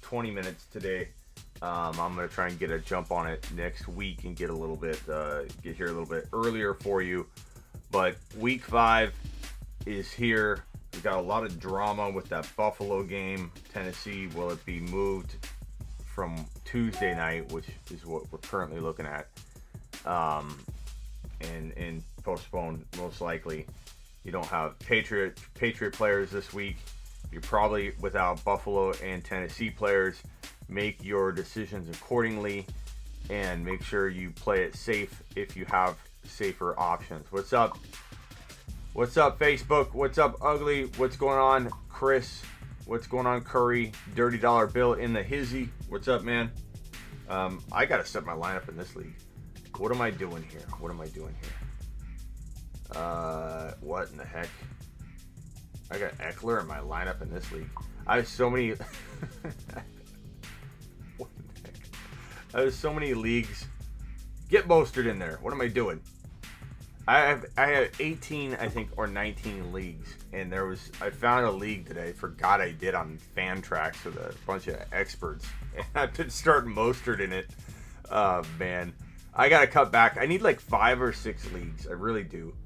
20 minutes today. I'm gonna try and get a jump on it next week and get get here a little bit earlier for you. But week 5 is here. We got a lot of drama with that Buffalo game. Tennessee, will it be moved from Tuesday night, which is what we're currently looking at, and postponed most likely. You don't have Patriot players this week. You're probably without Buffalo and Tennessee players. Make your decisions accordingly and make sure you play it safe if you have safer options. What's up? What's up, Facebook? What's up, Ugly? What's going on, Chris? What's going on, Curry? Dirty Dollar Bill in the hizzy. What's up, man? I got to set my lineup in this league. What am I doing here? What in the heck? I got Eckler in my lineup in this league. I have so many... What the heck? I have so many leagues. Get Mostert in there. What am I doing? I have 18, I think, or 19 leagues, and I found a league that I forgot I did on Fantrax with a bunch of experts, and I've been starting Mostert in it. Man, I gotta cut back. I need like 5 or 6 leagues. I really do.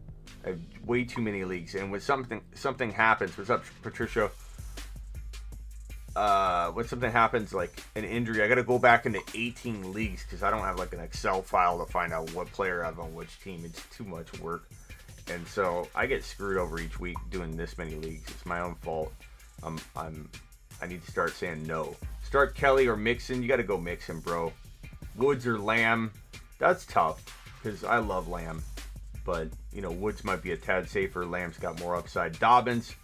I have way too many leagues, and when something happens, what's up, Patricia? When something happens, like an injury, I got to go back into 18 leagues because I don't have like an Excel file to find out what player I have on which team. It's too much work, and so I get screwed over each week doing this many leagues. It's my own fault. I need to start saying no. Start Kelly or Mixon. You got to go Mixon, bro. Woods or Lamb. That's tough because I love Lamb, but you know Woods might be a tad safer. Lamb's got more upside. Dobbins,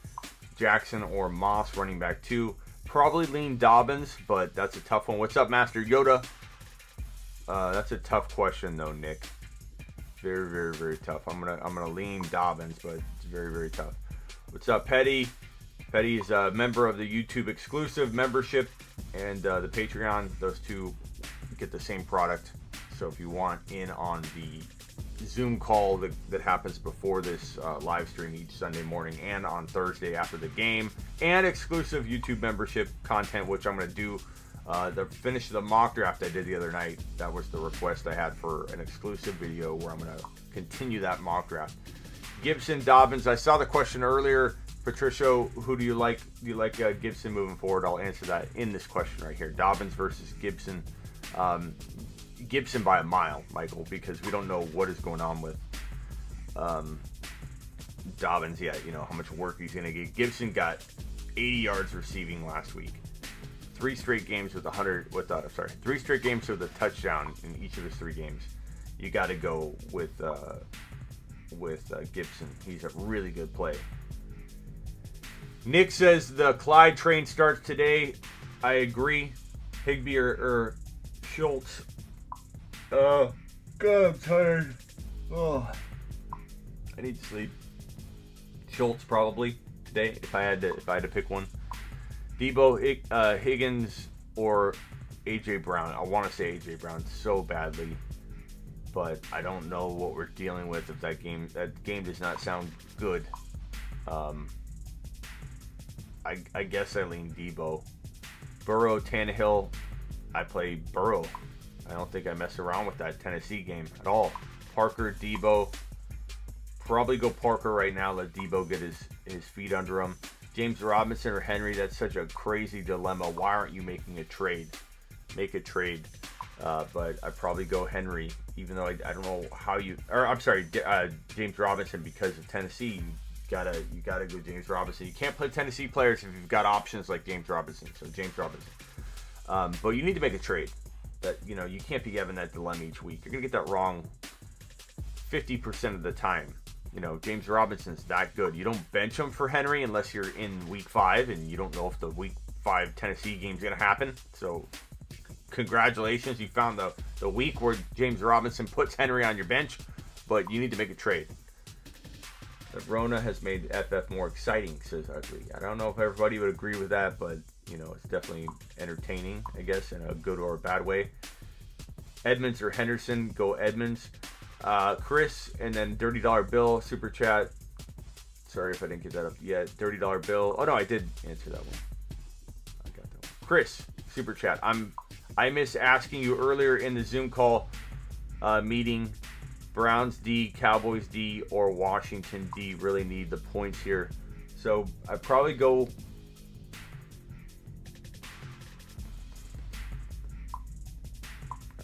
Jackson or Moss, running back 2. Probably lean Dobbins, but that's a tough one. What's up, Master Yoda? That's a tough question, though, Nick. Very, very, very tough. I'm gonna lean Dobbins, but it's very, very tough. What's up, Petty? Petty is a member of the YouTube exclusive membership and the Patreon. Those two get the same product. So if you want in on the Zoom call that happens before this live stream each Sunday morning and on Thursday after the game, and exclusive YouTube membership content, which I'm going to do the finish of the mock draft I did the other night. That was the request I had for an exclusive video where I'm going to continue that mock draft. Gibson, Dobbins. I saw the question earlier, Patricia. Who do you like? Do you like Gibson moving forward? I'll answer that in this question right here. Dobbins versus Gibson. Gibson by a mile, Michael, because we don't know what is going on with Dobbins yet. You know how much work he's going to get. Gibson got 80 yards receiving last week. 3 straight games with 3 straight games with a touchdown in each of his 3 games. You got to go with Gibson. He's a really good play. Nick says the Clyde train starts today. I agree. Higbee or Schultz. God, I'm tired. Oh, I need to sleep. Schultz probably today if I had to pick one. Debo, Higgins, or AJ Brown. I want to say AJ Brown so badly, but I don't know what we're dealing with. If that game does not sound good. I guess I lean Debo. Burrow, Tannehill. I play Burrow. I don't think I mess around with that Tennessee game at all. Parker, Debo. Probably go Parker right now. Let Debo get his feet under him. James Robinson or Henry. That's such a crazy dilemma. Why aren't you making a trade? Make a trade. But I'd probably go Henry, even though I don't know how you... Or I'm sorry, James Robinson, because of Tennessee. You gotta go James Robinson. You can't play Tennessee players if you've got options like James Robinson. So James Robinson. But you need to make a trade. That you can't be having that dilemma each week. You're gonna get that wrong 50% of the time. James Robinson's that good. You don't bench him for Henry unless you're in week 5 and you don't know if the week 5 Tennessee game's gonna happen. So congratulations, you found the week where James Robinson puts Henry on your bench, but you need to make a trade. The Rona has made FF more exciting, says Ugly. I don't know if everybody would agree with that, but it's definitely entertaining, I guess, in a good or a bad way. Edmonds or Henderson, go Edmonds. Chris, and then Dirty Dollar Bill, Super Chat. Sorry if I didn't get that up yet. Dirty Dollar Bill. Oh, no, I did answer that one. I got that one. Chris super chat. I miss asking you earlier in the Zoom call meeting. Browns D, Cowboys D, or Washington D really need the points here. So I'd probably go.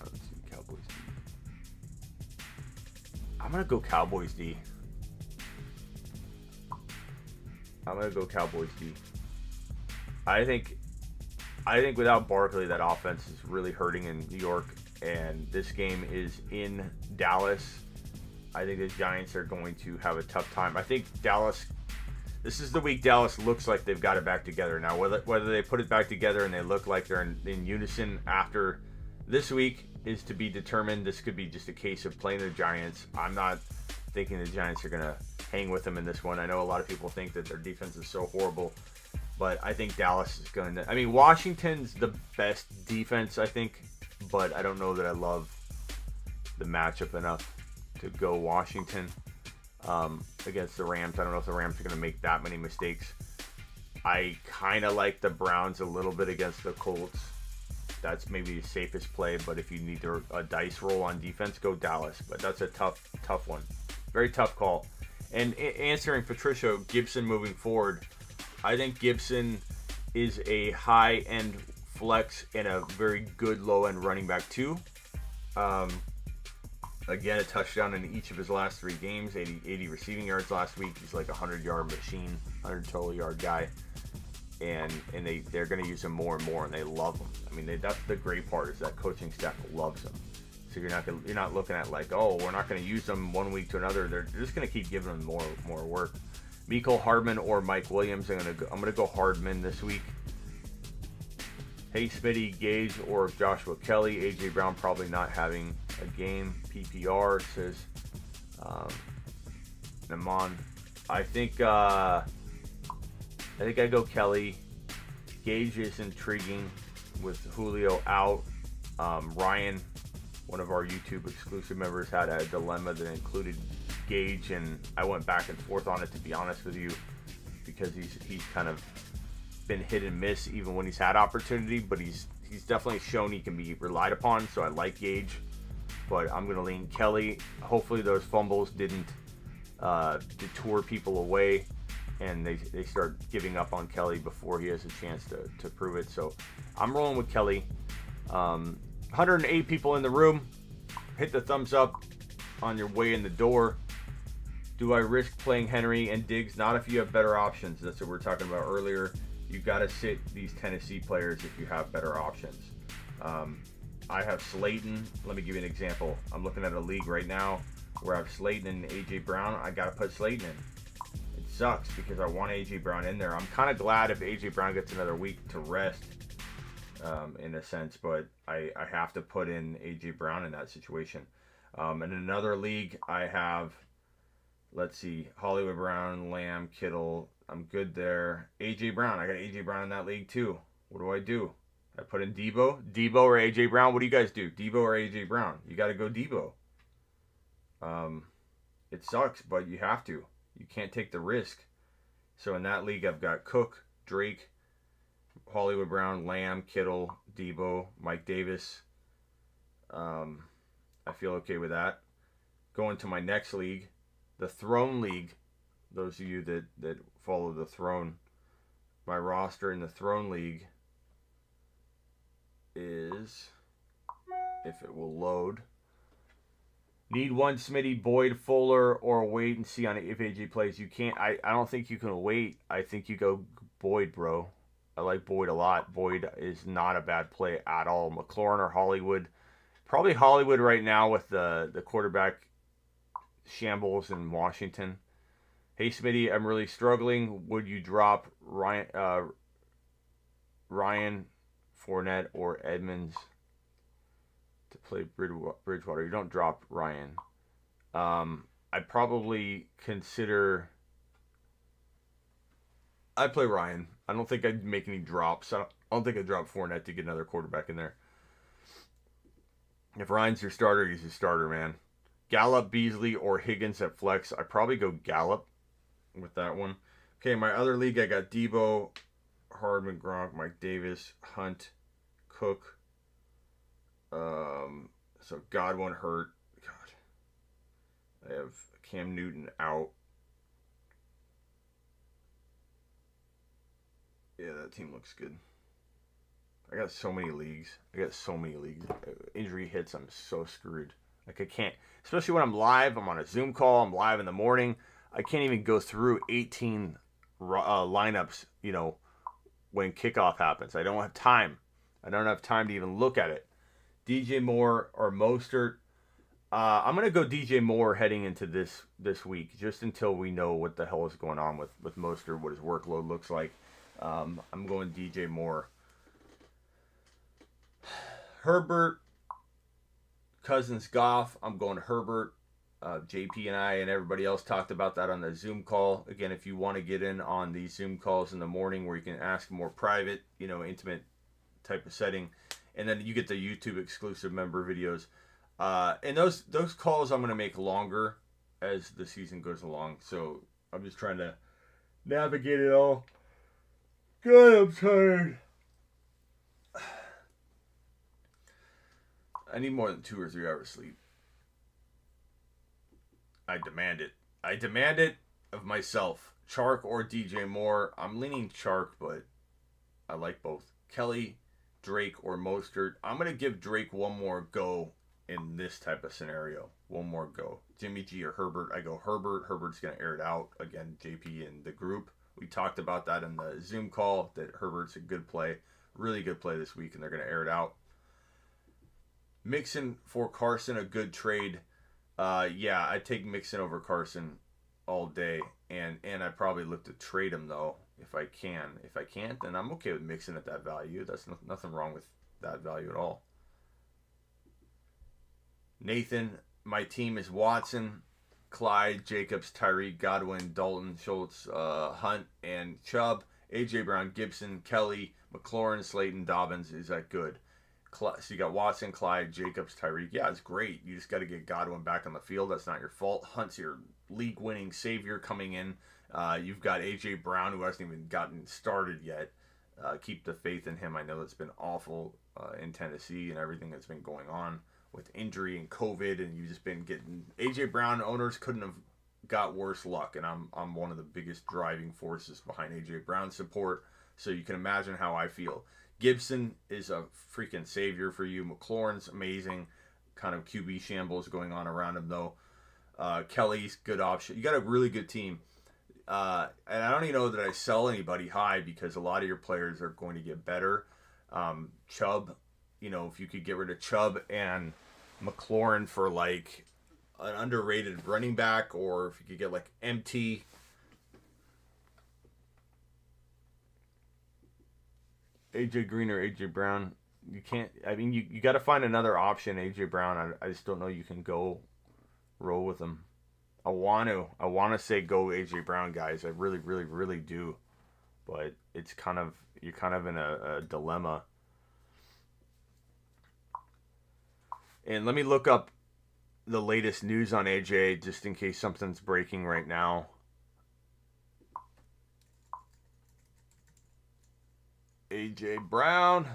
Let's see, Cowboys D. I'm gonna go Cowboys D. I'm gonna go Cowboys D. I think without Barkley, that offense is really hurting in New York, and this game is in Dallas. I think the Giants are going to have a tough time. I think Dallas. This is the week Dallas looks like they've got it back together. Now, whether they put it back together and they look like they're in unison after this week is to be determined. This could be just a case of playing the Giants. I'm not thinking the Giants are going to hang with them in this one. I know a lot of people think that their defense is so horrible, but I think Dallas is going to. I mean, Washington's the best defense, I think, but I don't know that I love the matchup enough to go Washington against the Rams. I don't know if the Rams are going to make that many mistakes. I kind of like the Browns a little bit against the Colts. That's maybe the safest play, but if you need a dice roll on defense, go Dallas. But that's a tough one. Very tough call. And answering Patricia, Gibson moving forward, I think Gibson is a high-end flex and a very good low-end running back too. Again, a touchdown in each of his last 3 games, 80 receiving yards last week. He's like a 100-yard machine, 100 total yard guy. And they're going to use him more and more, and they love him. I mean, that's the great part is that coaching staff loves him. So you're not looking at like, oh, we're not going to use them one week to another. They're just going to keep giving them more work. Mecole Hardman or Mike Williams. I'm going to go Hardman this week. Hey, Smitty, Gage or Joshua Kelly. AJ Brown probably not having a game. PPR says Naman. I think I go Kelly. Gage is intriguing with Julio out. Ryan, one of our YouTube exclusive members, had a dilemma that included Gage, and I went back and forth on it, to be honest with you, because he's kind of been hit and miss even when he's had opportunity, but he's definitely shown he can be relied upon, so I like Gage, but I'm going to lean Kelly. Hopefully those fumbles didn't detour people away, and they start giving up on Kelly before he has a chance to prove it. So I'm rolling with Kelly. 108 people in the room. Hit the thumbs up on your way in the door. Do I risk playing Henry and Diggs? Not if you have better options. That's what we were talking about earlier. You've got to sit these Tennessee players if you have better options. I have Slayton. Let me give you an example. I'm looking at a league right now where I have Slayton and A.J. Brown. I got to put Slayton in. It sucks because I want A.J. Brown in there. I'm kind of glad if A.J. Brown gets another week to rest, in a sense, but I have to put in A.J. Brown in that situation. In another league, I have, let's see, Hollywood Brown, Lamb, Kittle. I'm good there. A.J. Brown. I got A.J. Brown in that league too. What do I do? I put in Debo or A.J. Brown. What do you guys do? Debo or A.J. Brown? You got to go Debo. It sucks, but you have to. You can't take the risk. So in that league, I've got Cook, Drake, Hollywood Brown, Lamb, Kittle, Debo, Mike Davis. I feel okay with that. Going to my next league, the Throne League. Those of you that follow the Throne, my roster in the Throne League is, if it will load, need one Smitty, Boyd, Fuller, or wait and see on if AJ plays. You can't. I don't think you can wait. I think you go Boyd, bro. I like Boyd a lot. Boyd is not a bad play at all. McLaurin or Hollywood. Probably Hollywood right now with the quarterback shambles in Washington. Hey, Smitty, I'm really struggling. Would you drop Ryan, Fournette, or Edmonds to play Bridgewater? You don't drop Ryan. I'd probably consider... I'd play Ryan. I don't think I'd make any drops. I don't think I'd drop Fournette to get another quarterback in there. If Ryan's your starter, he's your starter, man. Gallup, Beasley, or Higgins at flex. I'd probably go Gallup with that one. Okay, my other league, I got Debo, Hardman, Gronk, Mike Davis, Hunt, Cook. So Godwin hurt. God. I have Cam Newton out. Yeah, that team looks good. I got so many leagues. Injury hits, I'm so screwed. Like, I can't, especially when I'm live. I'm on a Zoom call. I'm live in the morning. I can't even go through 18 lineups, when kickoff happens. I don't have time. I don't have time to even look at it. DJ Moore or Mostert. I'm going to go DJ Moore heading into this week, just until we know what the hell is going on with Mostert, what his workload looks like. I'm going DJ Moore. Herbert, Cousins, Goff. I'm going Herbert. JP and I and everybody else talked about that on the Zoom call. Again, if you want to get in on these Zoom calls in the morning where you can ask more private, intimate type of setting, and then you get the YouTube exclusive member videos. And those calls I'm going to make longer as the season goes along. So I'm just trying to navigate it all. God, I'm tired. I need more than 2 or 3 hours sleep. I demand it. I demand it of myself. Chark or DJ Moore. I'm leaning Chark, but I like both. Kelly, Drake, or Mostert. I'm going to give Drake one more go in this type of scenario. One more go. Jimmy G or Herbert. I go Herbert. Herbert's going to air it out. Again, JP and the group. We talked about that in the Zoom call, that Herbert's a good play. Really good play this week, and they're going to air it out. Mixon for Carson, a good trade. Yeah, I take Mixon over Carson all day, and I probably look to trade him, though, if I can. If I can't, then I'm okay with Mixon at that value. That's nothing wrong with that value at all. Nathan, my team is Watson, Clyde, Jacobs, Tyreek, Godwin, Dalton, Schultz, Hunt, and Chubb. A.J. Brown, Gibson, Kelly, McLaurin, Slayton, Dobbins. Is that good? So you got Watson, Clyde, Jacobs, Tyreek. Yeah, it's great. You just got to get Godwin back on the field. That's not your fault. Hunt's your league-winning savior coming in. You've got A.J. Brown, who hasn't even gotten started yet. Keep the faith in him. I know it's been awful in Tennessee and everything that's been going on with injury and COVID, and you've just been getting A.J. Brown. Owners couldn't have got worse luck, and I'm one of the biggest driving forces behind A.J. Brown's support, so you can imagine how I feel. Gibson is a freaking savior for you. McLaurin's amazing. Kind of QB shambles going on around him, though. Kelly's good option. You got a really good team. And I don't even know that I sell anybody high, because a lot of your players are going to get better. Chubb, if you could get rid of Chubb and McLaurin for like an underrated running back, or if you could get like MT. AJ Green or AJ Brown. You can't. I mean, you got to find another option. AJ Brown. I just don't know you can go roll with him. I want to say go AJ Brown, guys. I really, really, really do. But it's you're kind of in a dilemma. And let me look up the latest news on AJ, just in case something's breaking right now. A.J. Brown,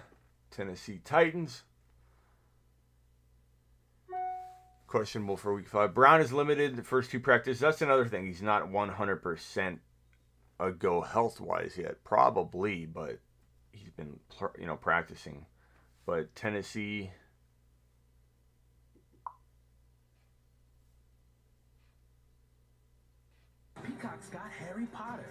Tennessee Titans. Questionable for week 5. Brown is limited the first 2 practices. That's another thing. He's not 100% a go health-wise yet. Probably, but he's been practicing. But Tennessee... Peacock's got Harry Potter.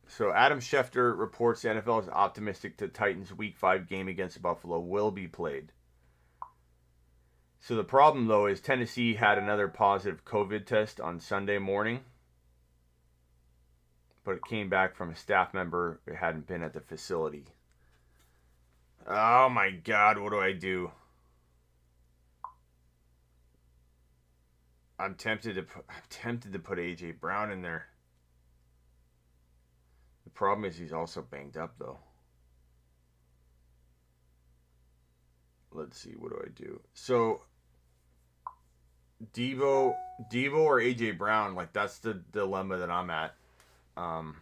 So Adam Schefter reports the NFL is optimistic the Titans' Week 5 game against Buffalo will be played. So the problem, though, is Tennessee had another positive COVID test on Sunday morning, but it came back from a staff member who hadn't been at the facility. Oh my God, what do I do? I'm tempted to put A.J. Brown in there. The problem is he's also banged up, though. Let's see, what do I do? So, Debo, Debo or AJ Brown, like that's the dilemma that I'm at. Um,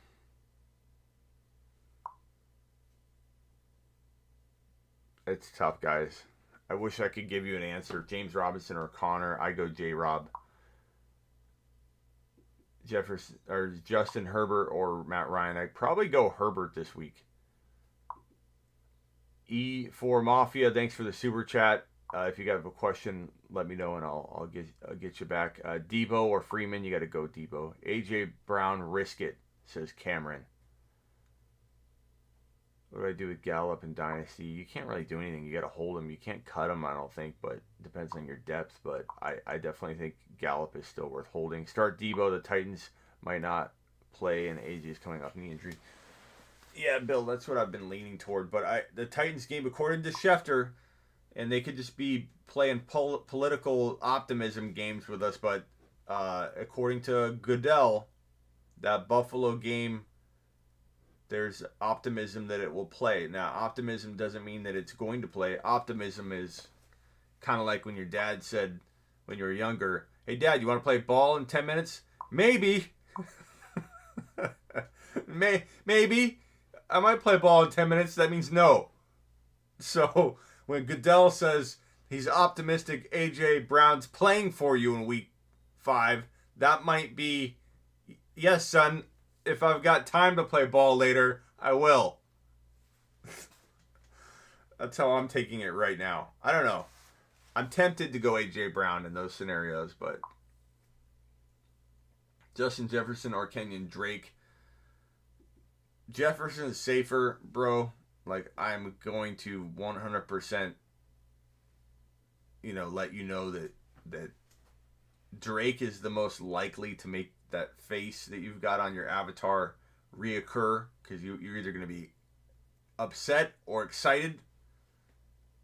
it's tough, guys. I wish I could give you an answer. James Robinson or Connor. I go J Rob. Jefferson or Justin Herbert or Matt Ryan. I'd probably go Herbert this week. E4 Mafia, thanks for the super chat. If you have a question, let me know and I'll get you back. Debo or Freeman, you got to go Debo. AJ Brown, risk it, says Cameron. What do I do with Gallup and Dynasty? You can't really do anything. You got to hold him. You can't cut him, I don't think, but it depends on your depth. But I definitely think Gallup is still worth holding. Start Debo. The Titans might not play, and AJ is coming off knee injury. Yeah, Bill, that's what I've been leaning toward. But the Titans game, according to Schefter, and they could just be playing political optimism games with us, but according to Goodell, that Buffalo game, there's optimism that it will play. Now, optimism doesn't mean that it's going to play. Optimism is kind of like when your dad said when you were younger, hey, Dad, you want to play ball in 10 minutes? Maybe. Maybe. I might play ball in 10 minutes. That means no. So when Goodell says he's optimistic AJ Brown's playing for you in week 5, that might be, yes, son, if I've got time to play ball later, I will. That's how I'm taking it right now. I don't know. I'm tempted to go AJ Brown in those scenarios, but Justin Jefferson or Kenyon Drake. Jefferson is safer, bro. Like, I'm going to 100%, let you know that Drake is the most likely to make that face that you've got on your avatar reoccur, because you're either going to be upset or excited,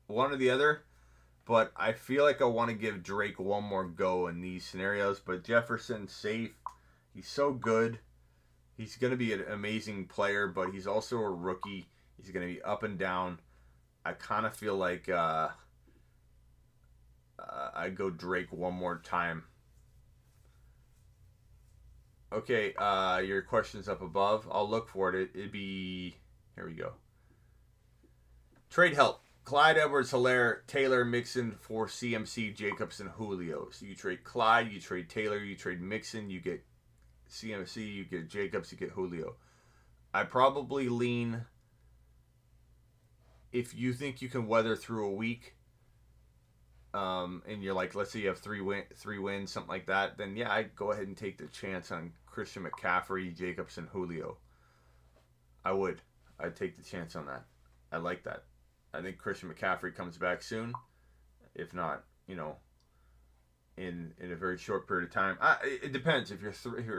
one or the other. But I feel like I want to give Drake one more go in these scenarios. But Jefferson's safe. He's so good. He's going to be an amazing player, but he's also a rookie. He's going to be up and down. I kind of feel like I go Drake one more time. Okay, your question's up above. I'll look for it. It'd be... Here we go. Trade help. Clyde Edwards-Helaire, Taylor, Mixon for CMC, Jacobs, and Julio. So you trade Clyde, you trade Taylor, you trade Mixon, you get CMC, you get Jacobs, you get Julio. I probably lean, if you think you can weather through a week, and you're like, let's say you have three wins, something like that, then yeah, I'd go ahead and take the chance on Christian McCaffrey, Jacobs, and Julio. I would. I'd take the chance on that. I like that. I think Christian McCaffrey comes back soon. If not, in a very short period of time. It depends. If you're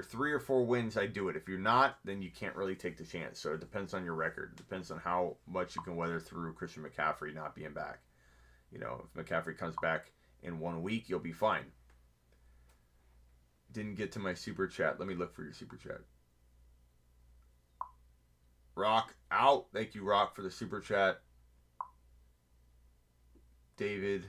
3 or 4 wins, I do it. If you're not, then you can't really take the chance. So it depends on your record. It depends on how much you can weather through Christian McCaffrey not being back. If McCaffrey comes back in 1 week, you'll be fine. Didn't get to my super chat. Let me look for your super chat. Rock out. Thank you, Rock, for the super chat. David.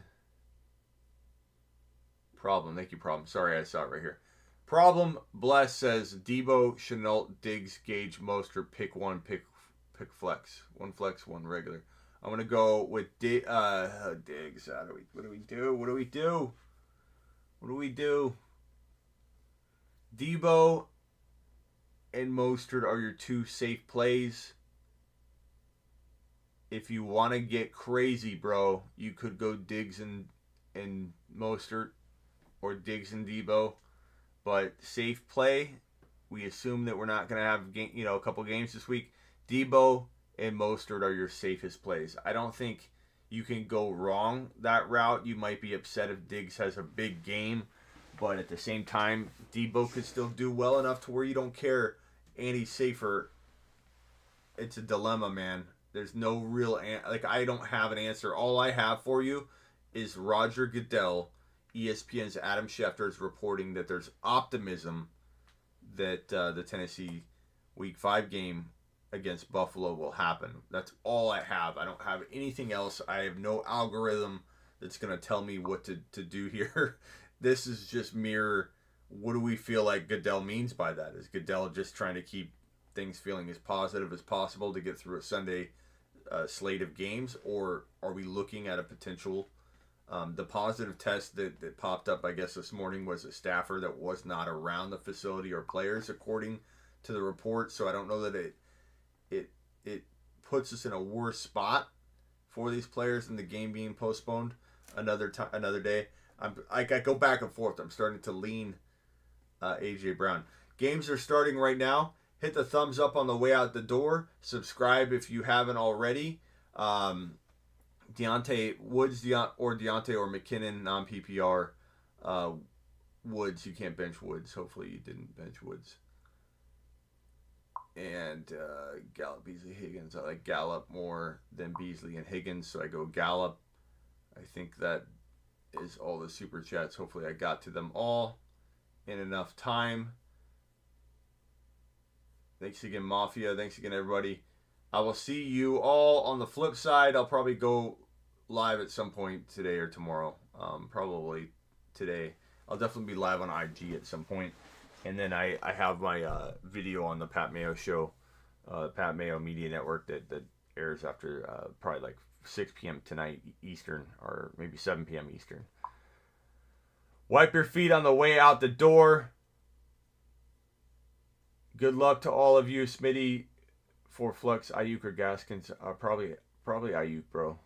Problem. Thank you, Problem. Sorry, I saw it right here. Problem. Bless says Debo, Shenault, Diggs, Gage, Mostert. Pick one. Pick flex. One flex, one regular. I'm gonna go with Diggs. What do we do? Debo and Mostert are your 2 safe plays. If you want to get crazy, bro, you could go Diggs and Mostert, or Diggs and Debo. But safe play, we assume that we're not going to have a couple games this week. Debo and Mostert are your safest plays. I don't think you can go wrong that route. You might be upset if Diggs has a big game, but at the same time, Debo could still do well enough to where you don't care, and he's safer. It's a dilemma, man. There's no real I don't have an answer. All I have for you is Roger Goodell, ESPN's Adam Schefter, is reporting that there's optimism that the Tennessee Week 5 game against Buffalo will happen. That's all I have. I don't have anything else. I have no algorithm that's going to tell me what to do here. this is just mere, what do we feel like Goodell means by that? Is Goodell just trying to keep things feeling as positive as possible to get through a Sunday slate of games? Or are we looking at a potential, the positive test that popped up, I guess, this morning was a staffer that was not around the facility or players, according to the report. So I don't know that it puts us in a worse spot for these players than the game being postponed another day. I go back and forth. I'm starting to lean AJ Brown. Games are starting right now. Hit the thumbs up on the way out the door. Subscribe if you haven't already. Deontay Woods or McKinnon non-PPR. Woods, you can't bench Woods. Hopefully you didn't bench Woods. And Gallup, Beasley, Higgins. I like Gallup more than Beasley and Higgins, so I go Gallup. I think that is all the super chats. Hopefully I got to them all in enough time. Thanks again, Mafia. Thanks again, everybody. I will see you all on the flip side. I'll probably go live at some point today or tomorrow. Probably today. I'll definitely be live on IG at some point. And then I have my video on the Pat Mayo Show, Pat Mayo Media Network that airs after probably like 6 p.m. tonight Eastern, or maybe 7 p.m. Eastern. Wipe your feet on the way out the door. Good luck to all of you. Smitty for Flux, Ayuk or Gaskins. Probably Ayuk, bro.